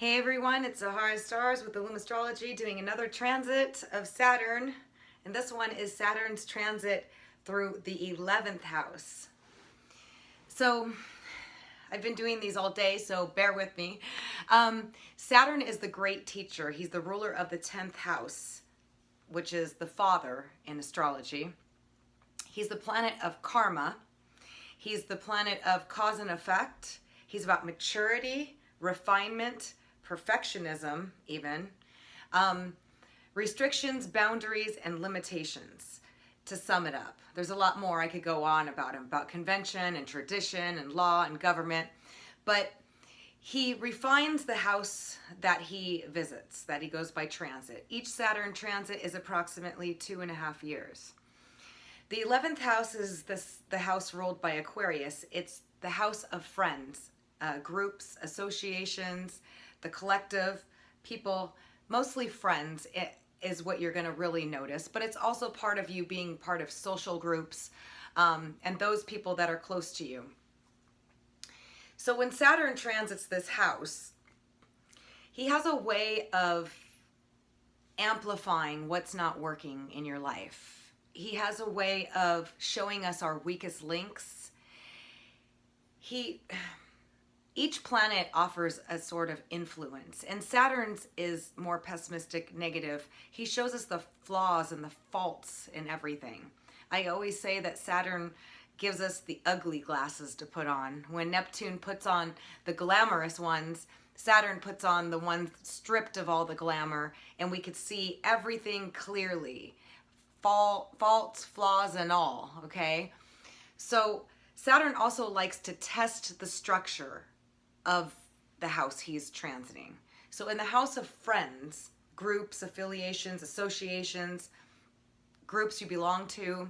Hey everyone, it's Zahara Stars with the Astrology doing another transit of Saturn. And this one is Saturn's transit through the 11th house. So I've been doing these all day, so bear with me. Saturn is the great teacher. He's the ruler of the 10th house, which is the father in astrology. He's the planet of karma. He's the planet of cause and effect. He's about maturity, refinement, perfectionism even, restrictions, boundaries, and limitations. To sum it up, there's a lot more I could go on about him, about convention and tradition and law and government, but he refines the house that he visits, that he goes by transit. Each Saturn transit is approximately 2.5 years. The 11th house is the house ruled by Aquarius. It's the house of friends, groups, associations, the collective, people, mostly friends is what you're going to really notice. But it's also part of you being part of social groups and those people that are close to you. So when Saturn transits this house, he has a way of amplifying what's not working in your life. He has a way of showing us our weakest links. Each planet offers a sort of influence, and Saturn's is more pessimistic, negative. He shows us the flaws and the faults in everything. I always say that Saturn gives us the ugly glasses to put on. When Neptune puts on the glamorous ones, Saturn puts on the ones stripped of all the glamour, and we could see everything clearly. Faults, flaws, and all, okay? So Saturn also likes to test the structure of the house he's transiting. So in the house of friends, groups, affiliations, associations, groups you belong to,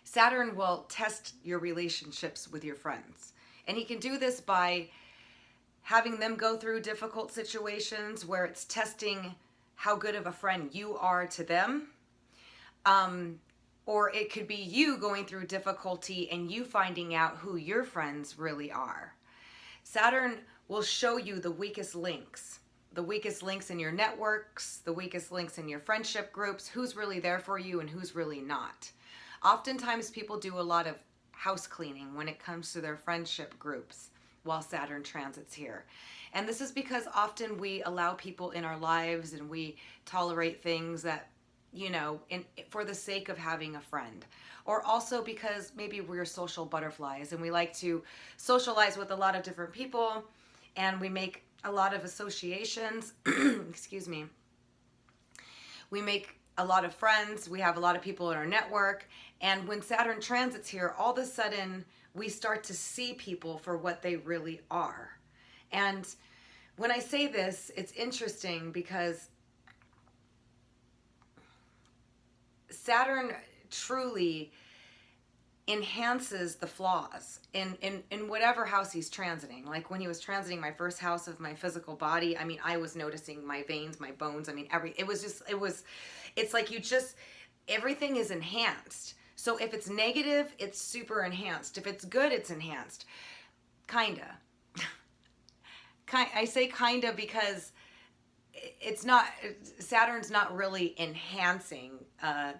Saturn will test your relationships with your friends. And he can do this by having them go through difficult situations where it's testing how good of a friend you are to them. Or it could be you going through difficulty and you finding out who your friends really are. Saturn will show you the weakest links in your networks, the weakest links in your friendship groups, who's really there for you and who's really not. Oftentimes people do a lot of house cleaning when it comes to their friendship groups while Saturn transits here. And this is because often we allow people in our lives and we tolerate things that, for the sake of having a friend. Or also because maybe we're social butterflies and we like to socialize with a lot of different people and we make a lot of associations. Excuse me. We make a lot of friends. We have a lot of people in our network. And when Saturn transits here, all of a sudden we start to see people for what they really are. And when I say this, it's interesting because Saturn truly enhances the flaws in whatever house he's transiting. Like when he was transiting my first house of my physical body, I was noticing my veins, my bones, it's like everything is enhanced. So if it's negative, it's super enhanced. If it's good, it's enhanced. Kinda. I say kinda because Saturn's not really enhancing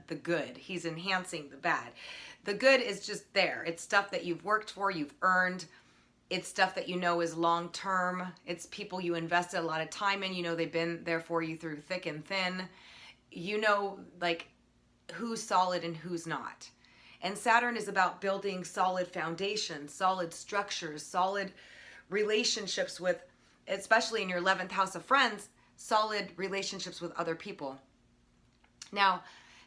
the good. He's enhancing the bad. The good is just there. It's stuff that you've worked for, you've earned. It's stuff that is long term. It's people you invested a lot of time in. They've been there for you through thick and thin. Like who's solid and who's not. And Saturn is about building solid foundations, solid structures, solid relationships with, especially in your 11th house of friends, solid relationships with other people. Now,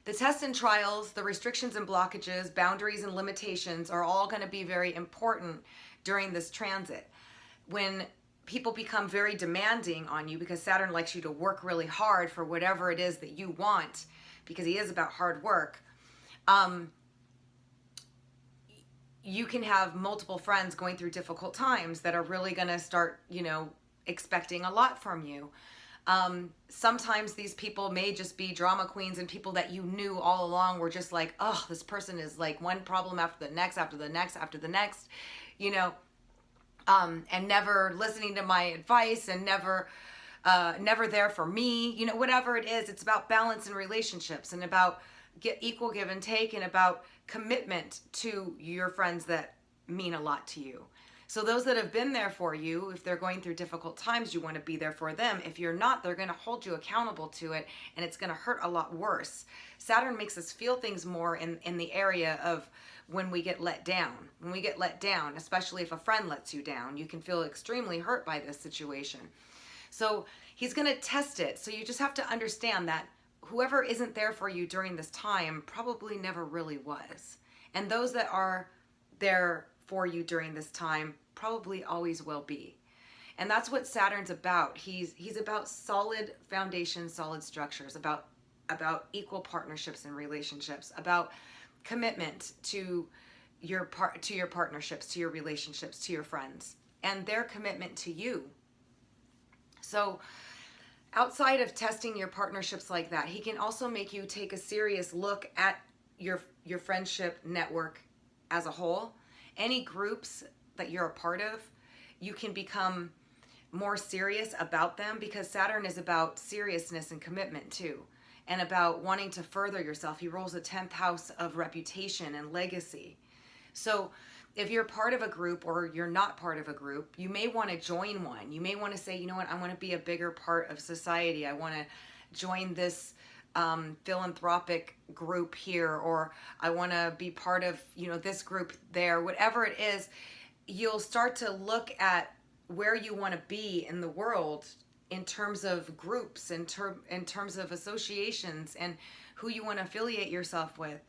the tests and trials, the restrictions and blockages, boundaries and limitations are all going to be very important during this transit. When people become very demanding on you, because Saturn likes you to work really hard for whatever it is that you want, because he is about hard work, you can have multiple friends going through difficult times that are really going to start, expecting a lot from you. Sometimes these people may just be drama queens and people that you knew all along were just like, oh, this person is like one problem after the next, after the next, after the next, and never listening to my advice and never there for me, you know, whatever it is. It's about balance in relationships and about equal give and take and about commitment to your friends that mean a lot to you. So those that have been there for you, if they're going through difficult times, you want to be there for them. If you're not, they're going to hold you accountable to it, and it's going to hurt a lot worse. Saturn makes us feel things more in the area of when we get let down. When we get let down, especially if a friend lets you down, you can feel extremely hurt by this situation. So he's going to test it. So you just have to understand that whoever isn't there for you during this time probably never really was. And those that are there for you during this time probably always will be. And that's what Saturn's about. He's about solid foundations, solid structures, about equal partnerships and relationships, about commitment to your partnerships, to your relationships, to your friends, and their commitment to you. So outside of testing your partnerships like that, he can also make you take a serious look at your friendship network as a whole. Any groups that you're a part of, you can become more serious about them, because Saturn is about seriousness and commitment too, and about wanting to further yourself. He rules the 10th house of reputation and legacy. So if you're part of a group or you're not part of a group, you may want to join one. You may want to say, you know what, I want to be a bigger part of society. I want to join this philanthropic group here, or I want to be part of, you know, this group there. Whatever it is, you'll start to look at where you want to be in the world in terms of groups, in terms of associations, and who you want to affiliate yourself with.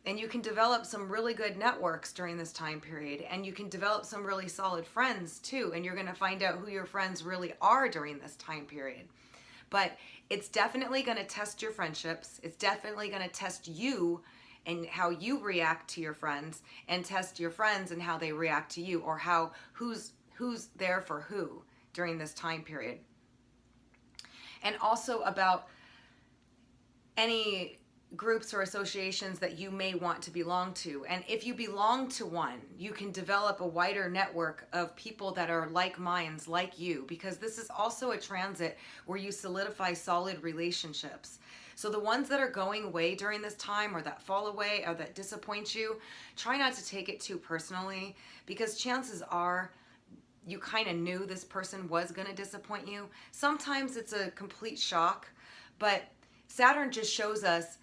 And you can develop some really good networks during this time period, and you can develop some really solid friends too, and you're going to find out who your friends really are during this time period. But it's definitely going to test your friendships. It's definitely going to test you and how you react to your friends, and test your friends and how they react to you, or who's there for who during this time period. And also about any groups or associations that you may want to belong to. And if you belong to one, you can develop a wider network of people that are like minds, like you, because this is also a transit where you solidify solid relationships. So the ones that are going away during this time, or that fall away, or that disappoint you, try not to take it too personally, because chances are you kind of knew this person was going to disappoint you. Sometimes it's a complete shock, but Saturn just shows us,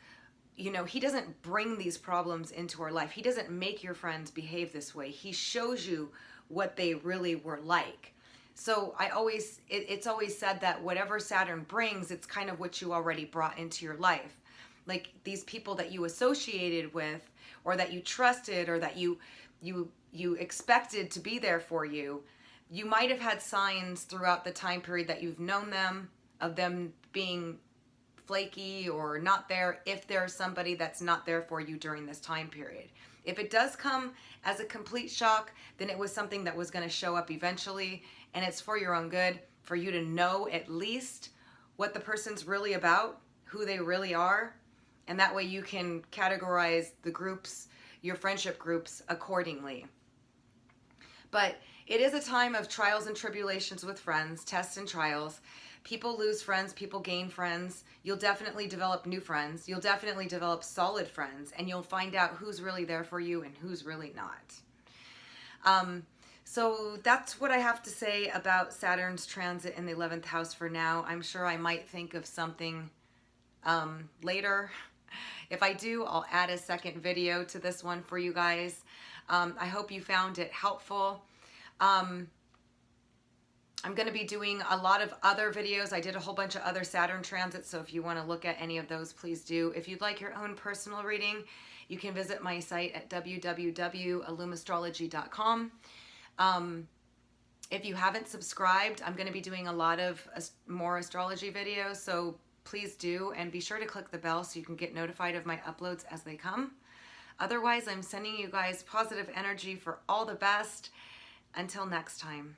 you know, he doesn't bring these problems into our life. He doesn't make your friends behave this way. He shows you what they really were like. So it's always said that whatever Saturn brings, it's kind of what you already brought into your life. Like these people that you associated with, or that you trusted, or that you expected to be there for you, you might have had signs throughout the time period that you've known them, of them being flaky or not there, if there's somebody that's not there for you during this time period. If it does come as a complete shock, then it was something that was going to show up eventually, and it's for your own good, for you to know at least what the person's really about, who they really are, and that way you can categorize the groups, your friendship groups, accordingly. But it is a time of trials and tribulations with friends, tests and trials. People lose friends, people gain friends. You'll definitely develop new friends. You'll definitely develop solid friends, and you'll find out who's really there for you and who's really not. So that's what I have to say about Saturn's transit in the 11th house for now. I'm sure I might think of something later. If I do, I'll add a second video to this one for you guys. I hope you found it helpful. I'm going to be doing a lot of other videos. I did a whole bunch of other Saturn transits, so if you want to look at any of those, please do. If you'd like your own personal reading, you can visit my site at www.illumastrology.com. If you haven't subscribed, I'm going to be doing a lot of more astrology videos, so please do, and be sure to click the bell so you can get notified of my uploads as they come. Otherwise, I'm sending you guys positive energy for all the best. Until next time.